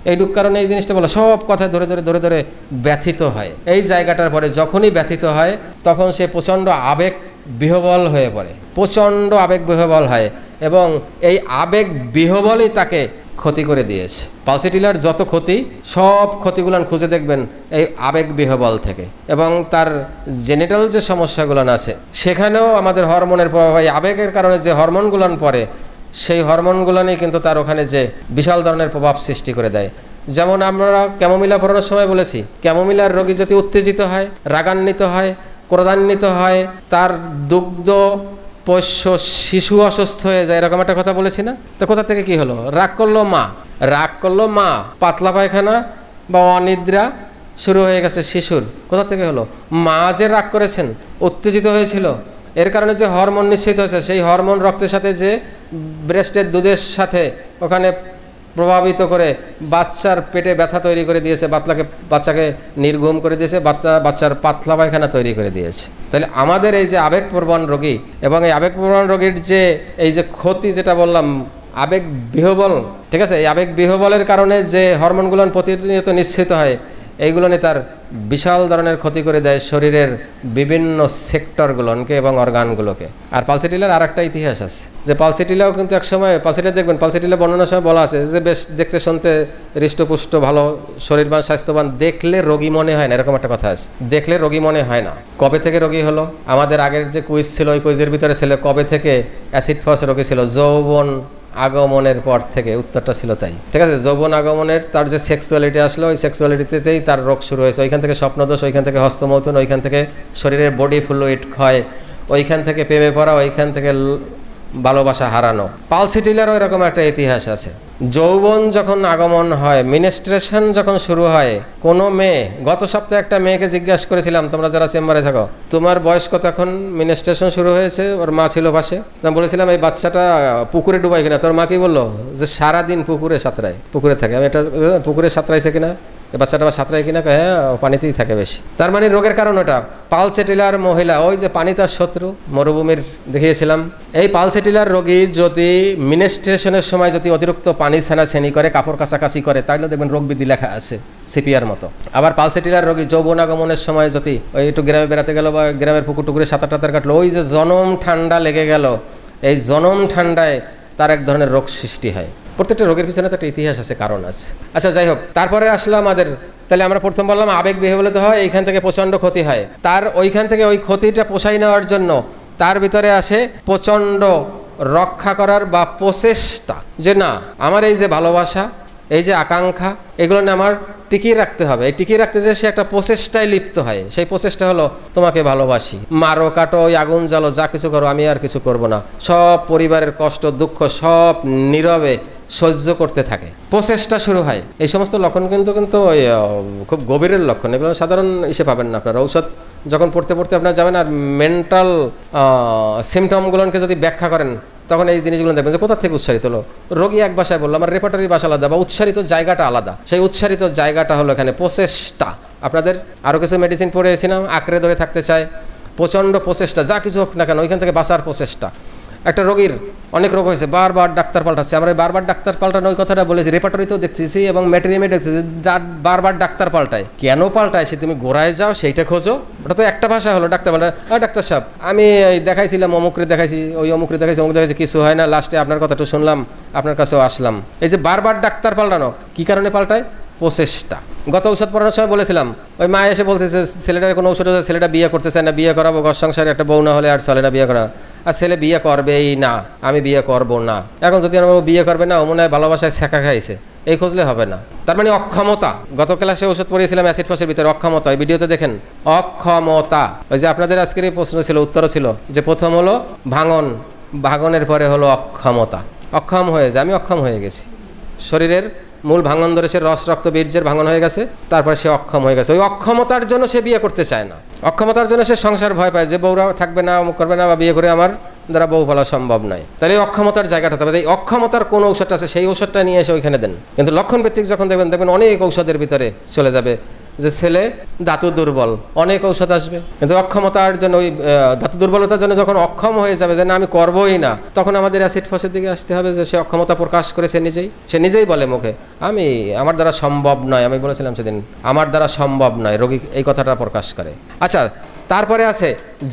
[SPEAKER 1] এইটুক কারণে এই জিনিসটা বলো, সব কথায় ধরে ধরে ব্যথিত হয়। এই জায়গাটার পরে যখনই ব্যথিত হয় তখন সে প্রচণ্ড আবেগ বিহ্বল হয়ে পড়ে, প্রচণ্ড আবেগ বিহ্বল হয়, এবং এই আবেগ বিহ্বলই তাকে ক্ষতি করে দিয়েছে। পালসেটিলার যত ক্ষতি, সব ক্ষতিগুলো খুঁজে দেখবেন এই আবেগ বিহ্বল থেকে, এবং তার জেনিটাল যে সমস্যাগুলো আছে সেখানেও আমাদের হরমোনের প্রভাব, এই আবেগের কারণে যে হরমোনগুলো পড়ে সেই হরমোনগুলো নিয়ে কিন্তু তার ওখানে যে বিশাল ধরনের প্রভাব সৃষ্টি করে দেয়। যেমন আমরা ক্যামোমিলা পড়ানোর সময় বলেছি, ক্যামোমিলার রোগী যদি উত্তেজিত হয়, রাগান্বিত হয়, ক্রোধান্বিত হয়, তার দুগ্ধ পোষ্য শিশু অসুস্থ হয়ে যায়, এরকম একটা কথা বলেছি না। তো কোথা থেকে কি হলো, রাগ করলো মা, পাতলা পায়খানা বা অনিদ্রা শুরু হয়ে গেছে শিশুর, কোথা থেকে হলো, মা যে রাগ করেছেন, উত্তেজিত হয়েছিল, এর কারণে যে হরমোন নিঃসৃত হয়েছে, সেই হরমোন রক্তের সাথে যে ব্রেস্টের দুধের সাথে ওখানে প্রভাবিত করে বাচ্চার পেটে ব্যথা তৈরি করে দিয়েছে, বাচ্চাকে নির্ঘুম করে দিয়েছে, বাচ্চার পাতলা পায়খানা তৈরি করে দিয়েছে। তাহলে আমাদের এই যে আবেগপ্রবণ রোগী, এবং এই আবেগপ্রবণ রোগীর যে এই যে ক্ষতি, যেটা বললাম আবেগ বিহ্বল, ঠিক আছে, এই আবেগ বিহ্বলের কারণে যে হরমোনগুলো প্রতিনিয়ত নিঃসৃত হয়, এইগুলো নিয়ে তার বিশাল ধরনের ক্ষতি করে দেয় শরীরের বিভিন্ন সেক্টরগুলোকে এবং অর্গানগুলোকে। আর পালসেটিলার আর একটা ইতিহাস আছে, যে পালসেটিলাও কিন্তু একসময়, পালসেটিলা দেখবেন, পালসেটিলা বর্ণনার সময় বলা আছে যে বেশ দেখতে শুনতে হৃষ্টপুষ্ট, ভালো শরীরবান, স্বাস্থ্যবান, দেখলে রোগী মনে হয় না, এরকম একটা কথা আছে, দেখলে রোগী মনে হয় না। কবে থেকে রোগী হলো? আমাদের আগের যে কুইজ ছিল, ওই কুইজের ভিতরে ছিল কবে থেকে অ্যাসিড ফস রোগী ছিল, যৌবন আগমনের পর থেকে, উত্তরটা ছিল তাই, ঠিক আছে। যৌবন আগমনের তার যে সেক্সুয়ালিটি আসলো, ওই সেক্সুয়ালিটিতেই তার রোগ শুরু হয়েছে, ওইখান থেকে স্বপ্নদোষ, ওইখান থেকে হস্তমৈথুন, ওইখান থেকে শরীরের বডি ফ্লুইড ক্ষয়, ওইখান থেকে প্রেমে পড়া, ওইখান থেকে ভালোবাসা হারানো। পালসেটিলারও এরকম একটা ইতিহাস আছে। যৌবন যখন আগমন হয়, মিনিস্ট্রেশন যখন শুরু হয়, কোনো মেয়ে, গত সপ্তাহে একটা মেয়েকে জিজ্ঞাসা করেছিলাম, তোমরা যারা চেম্বারে থাকো, তোমার বয়স কত এখন মিনিস্ট্রেশন শুরু হয়েছে? ওর মা ছিল পাশে, আমি বলেছিলাম এই বাচ্চাটা পুকুরে ডুবাই কিনা? তোর মা কি বললো? যে সারাদিন পুকুরে সাঁতরায়, পুকুরে থাকে। আমি এটা পুকুরে সাঁতরাইছে কিনা এই বাচ্চাটা আবার সাঁতরায় কিনা, হ্যাঁ পানিতেই থাকে বেশি। তার মানে রোগের কারণ ওটা। পালসেটিলার মহিলা, ওই যে পানি তার শত্রু, মরুভূমির দেখিয়েছিলাম। এই পালসেটিলার রোগী যদি মিনেস্ট্রেশনের সময় যদি অতিরিক্ত পানি ছানাছানি করে, কাপড় কাছাকাছি করে, তাহলে দেখবেন রোগ বিধি লেখা আছে সিপিআর মতো। আবার পালসেটিলার রোগী যৌবনাগমনের সময় যদি ওই একটু গ্রামে বেড়াতে গেল বা গ্রামের পুকুর টুকুরে সাঁতার টাতার কাটলো, ওই যে জনম ঠান্ডা লেগে গেল, এই জনম ঠান্ডায় তার এক ধরনের রোগ সৃষ্টি হয়। প্রত্যেকটা রোগের পিছনে তো একটা ইতিহাস আছে, কারণ আছে। আচ্ছা যাই হোক, তারপরে আসলো আমাদের, তাহলে আমরা প্রথম বললাম আবেগ বিহ্বলিত হয়, এইখান থেকে প্রচণ্ড ক্ষতি হয়। তার ওইখান থেকে ওই ক্ষতিটা পোষাই নেওয়ার জন্য তার ভিতরে আসে প্রচণ্ড রক্ষা করার বা প্রচেষ্টা, যে না আমার এই যে ভালোবাসা, এই যে আকাঙ্ক্ষা, এগুলো না আমার টিকিয়ে রাখতে হবে। এই টিকিয়ে রাখতে যে সে একটা প্রচেষ্টায় লিপ্ত হয়। সেই প্রচেষ্টা হলো তোমাকে ভালোবাসি, মারো কাটো ওই আগুন জ্বালো যা কিছু করো, আমি আর কিছু করব না, সব পরিবারের কষ্ট দুঃখ সব নীরবে সহ্য করতে থাকে, প্রচেষ্টা শুরু হয়। এই সমস্ত লক্ষণ কিন্তু ওই খুব গভীরের লক্ষণ, এগুলো সাধারণ ইসে পাবেন না আপনারা। ঔষধ যখন পড়তে পড়তে আপনারা যাবেন আর মেন্টাল সিমটমগুলোকে যদি ব্যাখ্যা করেন, তখন এই জিনিসগুলো দেখবেন যে কোথা থেকে উচ্চারিত হলো। রোগী এক ভাষায় বললো, আমার রেপার্টারি ভাষা আলাদা বা উচ্চারিত জায়গাটা আলাদা। সেই উচ্চারিত জায়গাটা হলো এখানে প্রচেষ্টা। আপনাদের আরও কিছু মেডিসিন পড়ে এসেছিলাম, আঁকড়ে ধরে থাকতে চায়, প্রচণ্ড প্রচেষ্টা, যা কিছু হোক না কেন ওইখান থেকে বাঁচার প্রচেষ্টা। একটা রোগীর অনেক রোগ হয়েছে, বারবার ডাক্তার পাল্টাচ্ছে। আমরা বারবার ডাক্তার পাল্টানো ওই কথাটা বলেছি, রেপার্টরিতেও দেখতেছি এবং ম্যাটেরিয়ামে দেখতেছি, বারবার ডাক্তার পাল্টায়। কেন পাল্টায় সে তুমি গোড়ায় যাও, সেইটা খোঁজো। ওটা তো একটা ভাষা হলো, ডাক্তার পাল্টায়। ডাক্তার সাহেব আমি দেখাইছিলাম, অমুকরে দেখাইছি, ওই অমুকরে দেখাইছি, অমুক দেখাইছি, কিছু হয় না, লাস্টে আপনার কথাটা শুনলাম, আপনার কাছেও আসলাম। এই যে বারবার ডাক্তার পাল্টানো, কী কারণে পাল্টায়? প্রচেষ্টা। গত ঔষধ পড়ানোর সময় বলেছিলাম, ওই মা এসে বলতেছে ছেলেটার কোনো ঔষধ আছে, ছেলেটা বিয়ে করতে চায় না, বিয়ে করাবো, ঘর সংসারে একটা বউ না হলে আর চলে না বিয়ে করা, আর ছেলে বিয়ে করবেই না, আমি বিয়ে করব না। এখন যদি আমার বিয়ে করবে না, ও মনে হয় ভালোবাসায় ছ্যাঁকা খাইছে, এই খুঁজলে হবে না। তার মানে অক্ষমতা। গত ক্লাসে ওষুধ পড়িয়েছিলাম অ্যাসিড ফসের ভিতরে অক্ষমতা, এই ভিডিওতে দেখেন অক্ষমতা। ওই যে আপনাদের আজকের এই প্রশ্ন ছিল, উত্তরও ছিল যে প্রথম হলো ভাঙন, ভাঙনের পরে হলো অক্ষমতা। অক্ষম হয়ে যায়, আমি অক্ষম হয়ে গেছি, শরীরের মূল ভাঙন ধরে সে রস রক্ত বীর্যের ভাঙন হয়ে গেছে, তারপর সে অক্ষম হয়ে গেছে। ওই অক্ষমতার জন্য সে বিয়ে করতে চায় না, অক্ষমতার জন্য সে সংসার ভয় পায় যে বউরা থাকবে না, অমুক করবে না, বা বিয়ে করে আমার দ্বারা বউ ফেলা সম্ভব নয়। তাহলে এই অক্ষমতার জায়গাটা, তবে এই অক্ষমতার কোন ঔষধটা আছে সেই ঔষধটা নিয়ে এসে ওইখানে দেন। কিন্তু লক্ষণ ভিত্তিক যখন দেখবেন অনেক ঔষধের ভিতরে চলে যাবে, যে ছেলে ধাতু দুর্বল, অনেক ঔষধ আসবে। কিন্তু অক্ষমতার জন্য, ওই ধাতু দুর্বলতার জন্য যখন অক্ষম হয়ে যাবে যে না আমি করবোই না, তখন আমাদের অ্যাসিড ফসের দিকে আসতে হবে। যে সে অক্ষমতা প্রকাশ করে সে নিজেই বলে মুখে, আমার দ্বারা সম্ভব নয়। আমি বলেছিলাম সেদিন, আমার দ্বারা সম্ভব নয়, রোগী এই কথাটা প্রকাশ করে। আচ্ছা, তারপরে আছে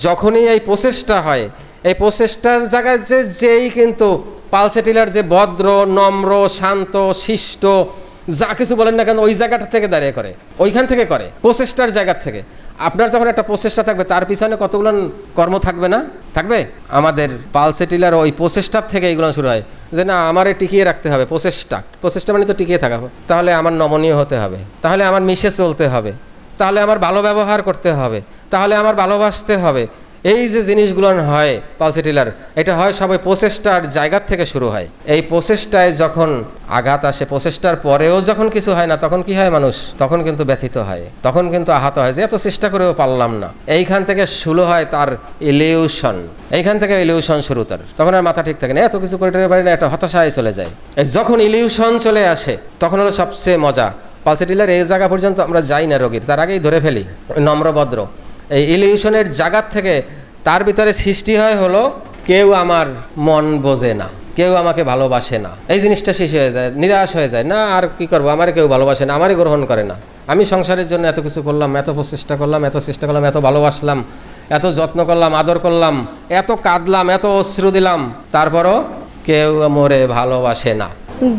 [SPEAKER 1] যখনই এই প্রচেষ্টা হয়, এই প্রচেষ্টার জায়গায় যেই কিন্তু পালসেটিলার যে ভদ্র নম্র শান্ত শিষ্ট যা কিছু বলেন না কেন, ওই জায়গাটা থেকে দাঁড়িয়ে করে, ওইখান থেকে করে, প্রচেষ্টার জায়গা থেকে। আপনার যখন একটা প্রচেষ্টা থাকবে, তার পিছনে কতগুলো কর্ম থাকবে না? থাকবে। আমাদের পালসেটিলার ওই প্রচেষ্টার থেকে এইগুলো শুরু হয়, যে না আমারে টিকিয়ে রাখতে হবে। প্রচেষ্টা মানে তো টিকিয়ে থাকা, তাহলে আমার নমনীয় হতে হবে, তাহলে আমার মিশে চলতে হবে, তাহলে আমার ভালো ব্যবহার করতে হবে, তাহলে আমার ভালোবাসতে হবে। এই যে জিনিসগুলো হয় পালসেটিলার, এটা হয় সবাই প্রচেষ্টার জায়গার থেকে শুরু হয়। এই প্রচেষ্টায় যখন আঘাত আসে, প্রচেষ্টার পরেও যখন কিছু হয় না, তখন কি হয় মানুষ? তখন কিন্তু ব্যথিত হয়, তখন কিন্তু আহত হয় যে এত চেষ্টা করেও পারলাম না। এইখান থেকে শুরু হয় তার ইলিউশন, এইখান থেকে ইলিউশন শুরু তার। তখন আর মাথা ঠিক থাকে না, এত কিছু করে পারি না, একটা হতাশায় চলে যায়। যখন ইলিউশন চলে আসে, তখন হলো সবচেয়ে মজা। পালসেটিলার এই জায়গা পর্যন্ত আমরা যাই না রোগীর, তার আগেই ধরে ফেলি নম্রভদ্র। এই ইলিউশনের জায়গার থেকে তার ভিতরে সৃষ্টি হয় হলো কেউ আমার মন বোঝে না, কেউ আমাকে ভালোবাসে না। এই জিনিসটা শেষ হয়ে যায়, নিরাশ হয়ে যায়, না আর কি করবো, আমারে কেউ ভালোবাসে না, আমারই গ্রহণ করে না। আমি সংসারের জন্য এত কিছু করলাম, এত প্রচেষ্টা করলাম, এত ভালোবাসলাম, এত যত্ন করলাম, আদর করলাম, এত কাঁদলাম, এত অশ্রু দিলাম, তারপরও কেউ মোরে ভালোবাসে না।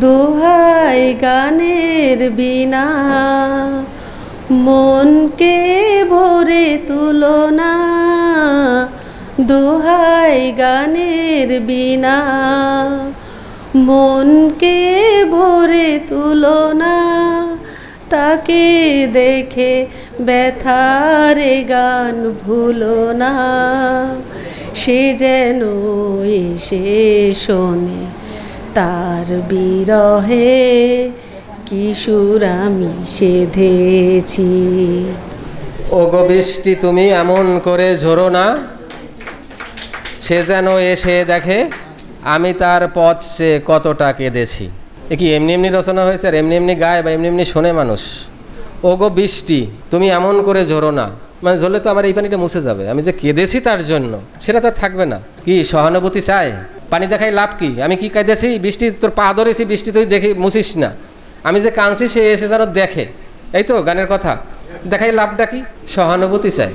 [SPEAKER 2] দোহাই গানের বিনা মনকে ভরে তুলো না, দোহাই গানের বিনা মনকে ভরে তুলো না, তাকে দেখে ব্যথারে গান ভুলো না, সে যেন এসে শোনে তার বিরহে কিশোর আমি সেধেছি।
[SPEAKER 1] ও গো বৃষ্টি তুমি এমন করে ঝরো না, সে যেন এসে দেখে আমি তার পথ সে কতটা কেঁদেছি। এ কি এমনি এমনি রচনা হয়েছে আর এমনি এমনি গায় বা এমনি এমনি শোনে মানুষ? ওগো বৃষ্টি তুমি এমন করে ঝরো না, মানে ঝরলে তো আমার এই পানিটা মুছে যাবে, আমি যে কেঁদেছি তার জন্য সেটা তো আর থাকবে না। কি সহানুভূতি চায়? পানি দেখাই লাভ কি? আমি কি কাঁদেছি? বৃষ্টি তোর পা ধরেছি, বৃষ্টি তুই দেখি মুছিস না, আমি যে কাঁদছি সে এসে যেন দেখে, এই তো গানের কথা। দেখাই লাভটা কি? সহানুভূতি চায়।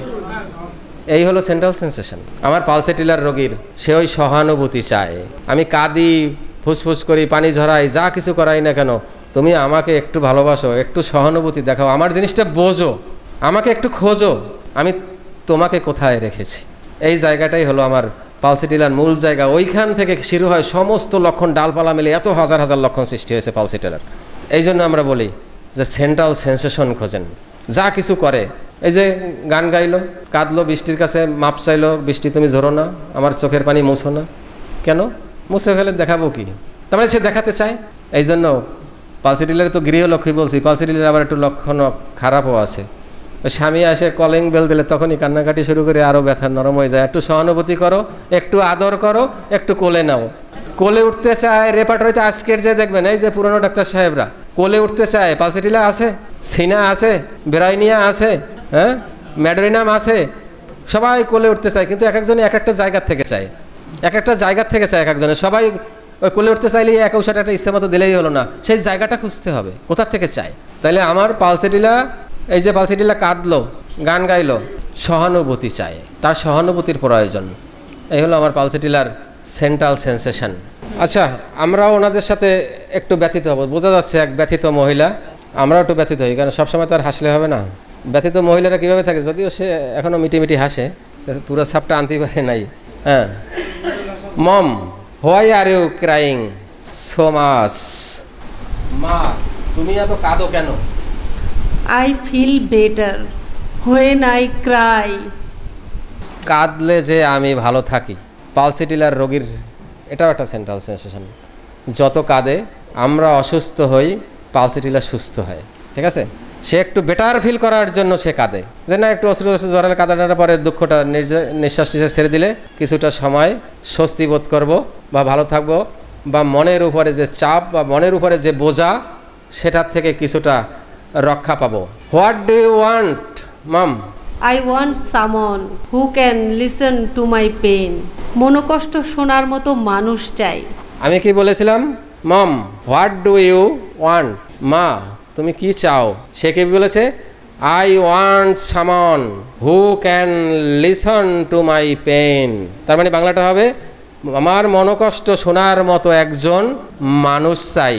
[SPEAKER 1] এই হলো সেন্ট্রাল সেন্সেশন। আমার পালসেটিলার রোগীর সে ওই সহানুভূতি চায়। আমি কাঁদি, ফুসফুস করি, পানি ঝরাই, যা কিছু করাই না কেন, তুমি আমাকে একটু ভালোবাসো, একটু সহানুভূতি দেখাও, আমার জিনিসটা বোঝো, আমাকে একটু খোঁজো, আমি তোমাকে কোথায় রেখেছি। এই জায়গাটাই হলো আমার পালসেটিলার মূল জায়গা। ওইখান থেকে শুরু হয় সমস্ত লক্ষণ, ডালপালা মিলে এত হাজার হাজার লক্ষণ সৃষ্টি হয়েছে পালসেটিলার। এই জন্য আমরা বলি যে সেন্ট্রাল সেন্সেশন খোঁজেন। যা কিছু করে, এই যে গান গাইলো, কাঁদলো, বৃষ্টির কাছে মাপ চাইলো, বৃষ্টি তুমি ঝরো না, আমার চোখের পানি মুছো না, কেন? মুছে ফেলে দেখাবো কি? তার মানে সে দেখাতে চায়। এই জন্য পালসেটিলার তো গৃহলক্ষ্মী বলছি, পালসেটিলার আবার একটু লক্ষণ খারাপও আছে। স্বামী আসে কলিং বেল দিলে তখনই কান্নাকাটি শুরু করে, আরও ব্যথা নরম হয়ে যায়। একটু সহানুভূতি করো, একটু আদর করো, একটু কোলে নাও। কোলে উঠতে চায় রেপার্টরিতে আজকের যে দেখবেন, এই যে পুরনো ডাক্তার সাহেবরা কোলে উঠতে চায়, পালসেটিলা আছে, সিনা আছে, বেরাইনিয়া আছে, হ্যাঁ, ম্যাডোরিনাম আছে, সবাই কোলে উঠতে চায়, কিন্তু এক একজনে এক একটা জায়গার থেকে চায়, এক একটা জায়গার থেকে চায় এক একজনে। সবাই ওই কোলে উঠতে চাইলেই এক ঔষধ একটা ইচ্ছে মতো দিলেই হলো না, সেই জায়গাটা খুঁজতে হবে কোথার থেকে চায়। তাইলে আমার পালসেটিলা, এই যে পালসেটিলা কাঁদলো, গান গাইলো, সহানুভূতি চায়, তার সহানুভূতির প্রয়োজন। এই হলো আমার পালসেটিলার সেন্ট্রাল সেন্সেশন। আচ্ছা, আমরাও ওনাদের সাথে একটু ব্যথিত হব। বোঝা যাচ্ছে এক ব্যথিত মহিলা, আমরাও একটু ব্যথিত হই, কারণ সবসময় তো আর হাসলে হবে না। ব্যথিত মহিলারা কীভাবে থাকে, যদিও সে এখনও মিটি হাসে, পুরো ছাপটা আনতে পারে নাই। হ্যাঁ, mom why are you crying so much? মা তুমি এত কাঁদো কেন?
[SPEAKER 2] I feel better when I cry.
[SPEAKER 1] কাঁদলে যে আমি ভালো থাকি। পালসেটিলার রোগীর এটাও একটা সেন্ট্রাল সেন্সেশন। যত কাঁদে আমরা অসুস্থ হই, পালসেটিলার সুস্থ হয়। ঠিক আছে, সে একটু বেটার ফিল করার জন্য সে কাঁদে, যে না একটু অসুস্থ জ্বরের কাঁদাটার পরে দুঃখটা নিঃশ্বাস ছেড়ে দিলে কিছুটা সময় স্বস্তি বোধ করবো বা ভালো থাকবো, বা মনের উপরে যে চাপ বা মনের উপরে যে বোঝা সেটার থেকে কিছুটা রক্ষা পাবো। What do you want mum?
[SPEAKER 2] I want someone who can listen to my pain. মনোকষ্ট শোনার মতো মানুষ চাই।
[SPEAKER 1] আমি কি বলেছিলাম? Mom what do you want? মা তুমি কি চাও? সে কি বলেছে? I want someone who can listen to my pain. তার মানে বাংলাটা হবে, আমার মনোকষ্ট শোনার মতো একজন মানুষ চাই।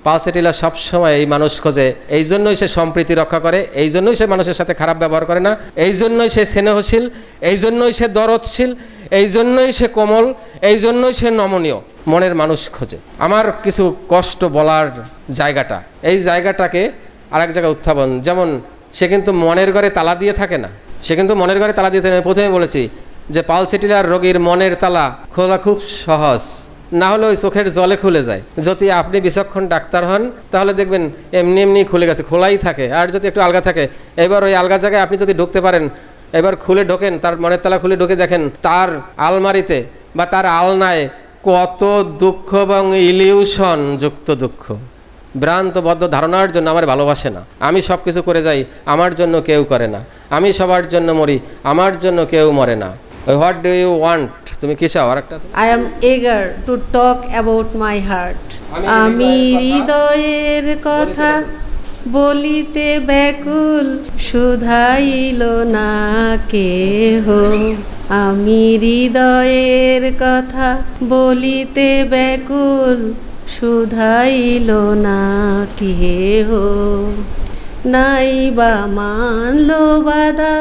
[SPEAKER 1] পালসেটিলা সবসময় এই মানুষ খোঁজে, এই জন্যই সে সম্প্রীতি রক্ষা করে, এই জন্যই সে মানুষের সাথে খারাপ ব্যবহার করে না, এই জন্যই সে স্নেহশীল, এই জন্যই সে দরদশীল, এই জন্যই সে কোমল, এই জন্যই সে নমনীয়। মনের মানুষ খোঁজে। আমার কিছু কষ্ট বলার জায়গাটা, এই জায়গাটাকে আরেক জায়গায় উত্থাপন। যেমন সে কিন্তু মনের ঘরে তালা দিয়ে থাকে না, সে কিন্তু মনের ঘরে তালা দিয়ে থাকে না। প্রথমে বলেছি যে পালসেটিলার রোগীর মনের তালা খোলা খুব সহজ, না হলে ওই চোখের জলে খুলে যায়। যদি আপনি বিচক্ষণ ডাক্তার হন তাহলে দেখবেন এমনি এমনি খুলে গেছে, খোলাই থাকে। আর যদি একটু আলগা থাকে, এবার ওই আলগা জায়গায় আপনি যদি ঢুকতে পারেন, এবার খুলে ঢোকেন, তার মনের তালা খুলে ঢুকে দেখেন তার আলমারিতে বা তার আলনায় কত দুঃখ এবং ইলিউশন যুক্ত দুঃখ। ভ্রান্তবদ্ধ ধারণার জন্য আমার ভালোবাসে না, আমি সব কিছু করে যাই, আমার জন্য কেউ করে না, আমি সবার জন্য মরি, আমার জন্য কেউ মরে না। What do you want? তুমি কি চাও? আরেকটা,
[SPEAKER 2] I am eager to talk about my heart. আমি হৃদয়ের কথা বলিতে ব্যাকুল, শুধাইল না কেহ। আমি হৃদয়ের কথা বলিতে ব্যাকুল, শুধাইল না কেহ। নাই বা মানল বাধা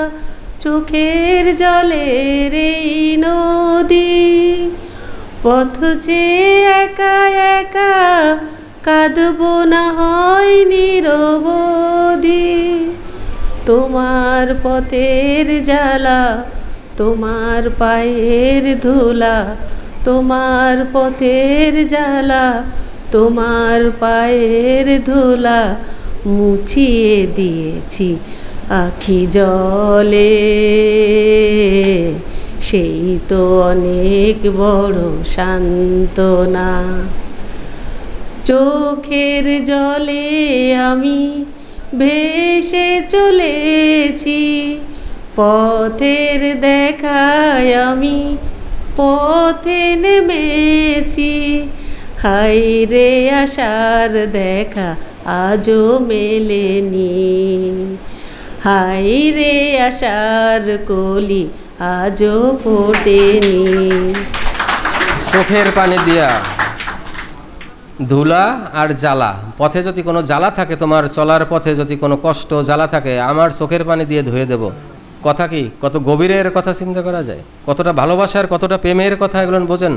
[SPEAKER 2] চোখের জলের এই নদী, পথ চেয়ে একা একা কাঁদব না হয় নিরবধি। তোমার পথের জ্বালা, তোমার পায়ের ধুলা, তোমার পথের জ্বালা, তোমার পায়ের ধুলা মুছিয়ে দিয়েছি আখি জলে। সেই তো অনেক বড় সান্ত্বনা। চোখের জলে আমি ভেসে চলেছি, পথের দেখায় আমি পথে নেমেছি, হায় রে আশার দেখা আজও মেলেনি, হায় রে আশার কলি আজও ফোটেনি।
[SPEAKER 1] চোখের পানি দিয়া ধুলা আর জ্বালা, পথে যদি কোনো জ্বালা থাকে, তোমার চলার পথে যদি কোনো কষ্ট জ্বালা থাকে, আমার চোখের পানি দিয়ে ধুয়ে দেব। কথা কি, কত গভীরের কথা চিন্তা করা যায়, কতটা ভালোবাসার, কতটা প্রেমের কথা, এগুলো বোঝেন?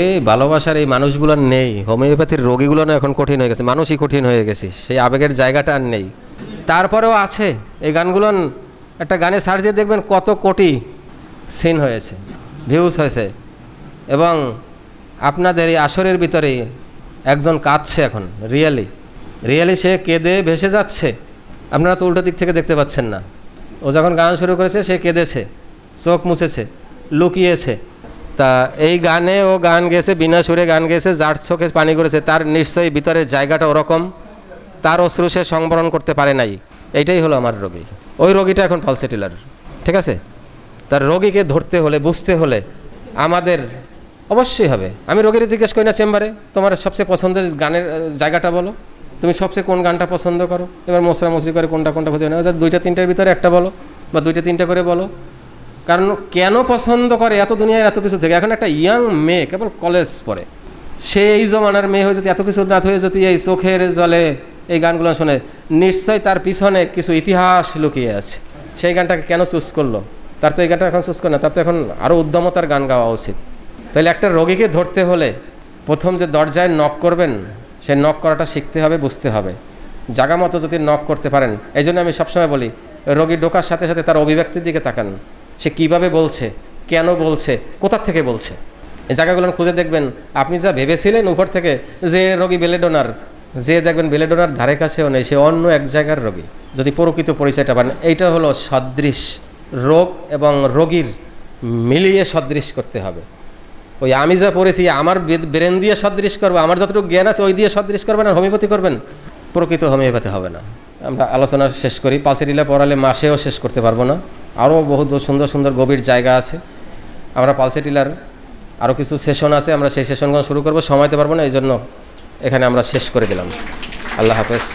[SPEAKER 1] এই ভালোবাসার এই মানুষগুলো নেই। হোমিওপ্যাথির রোগীগুলো না এখন কঠিন হয়ে গেছে, মানুষই কঠিন হয়ে গেছে, সেই আবেগের জায়গাটা আর নেই। তারপরেও আছে এই গানগুলো। একটা গানে সার্চ দিয়ে দেখবেন কত কোটি সিন হয়েছে, ভিউজ হয়েছে। এবং আপনাদের এই আসরের ভিতরে একজন কাঁদছে এখন, রিয়েলি সে কেঁদে ভেসে যাচ্ছে। আপনারা তো উল্টো দিক থেকে দেখতে পাচ্ছেন না। ও যখন গান শুরু করেছে সে কেঁদেছে, চোখ মুছেছে, লুকিয়েছে। তা এই গানে ও গান গেয়েছে, বিনা সুরে গান গেয়েছে, যার চোখে পানি করেছে তার নিশ্চয়ই ভিতরের জায়গাটা ওরকম, তার অশ্রু সে সংবরণ করতে পারে নাই। এইটাই হলো আমার রোগী। ওই রোগীটা এখন পালসেটিলার, ঠিক আছে? তার রোগীকে ধরতে হলে, বুঝতে হলে আমাদের অবশ্যই হবে। আমি রোগীর জিজ্ঞেস করি না চেম্বারে, তোমার সবচেয়ে পছন্দের গানের জায়গাটা বলো, তুমি সবচেয়ে কোন গানটা পছন্দ করো? এবার মশরা করে কোনটা খুঁজে না, ওদের 2-3টার ভিতরে একটা বলো, বা 2-3টা করে বলো। কারণ কেন পছন্দ করে এত দুনিয়ার এত কিছু থেকে। এখন একটা ইয়াং মেয়ে কেবল কলেজ পড়ে, সে এই জমানার মেয়ে হয়ে যদি এত কিছু না হয়ে যদি এই চোখের জলে এই গানগুলো শোনে, নিশ্চয়ই তার পিছনে কিছু ইতিহাস লুকিয়ে আছে। সেই গানটাকে কেন চুজ করলো? তার তো এই গানটা এখন চুজ করে না, তার তো এখন আরও উদ্যমতার গান গাওয়া উচিত। তাহলে একটা রোগীকে ধরতে হলে প্রথম যে দরজায় নক করবেন, সেই নক করাটা শিখতে হবে, বুঝতে হবে। জায়গা মতো যদি নক করতে পারেন, এই জন্য আমি সবসময় বলি, রোগী ঢোকার সাথে সাথে তার অভিব্যক্তির দিকে তাকান, সে কিভাবে বলছে, কেন বলছে, কোথার থেকে বলছে। এই জায়গাগুলো খুঁজে দেখবেন। আপনি যা ভেবেছিলেন উপর থেকে যে রোগী বেলেডোনার, যে দেখবেন বেলেডোনার ধারে কাছেও নেই, সে অন্য এক জায়গার রোগী, যদি প্রকৃত পরিচয়টা পান। এইটা হলো সদৃশ। রোগ এবং রোগীর মিলিয়ে সদৃশ করতে হবে। ওই আমি যা পড়েছি আমার ব্রেন দিয়ে সদৃশ করবো, আমার যতটুকু জ্ঞান আছে ওই দিয়ে সদৃশ করবেন আর হোমিওপ্যাথি করবেন, প্রকৃত হোমিওপ্যাথি হবে না। আমরা আলোচনা শেষ করি। পালসেটিলা পড়ালে মাসেও শেষ করতে পারবো না, আরও বহুত সুন্দর সুন্দর গভীর জায়গা আছে। আমরা পালসেটিলার আরও কিছু সেশন আছে, আমরা সেই সেশনগুলো শুরু করবো, সময়তে পারবো না, এই জন্য এখানে আমরা শেষ করে দিলাম। আল্লাহ হাফেজ।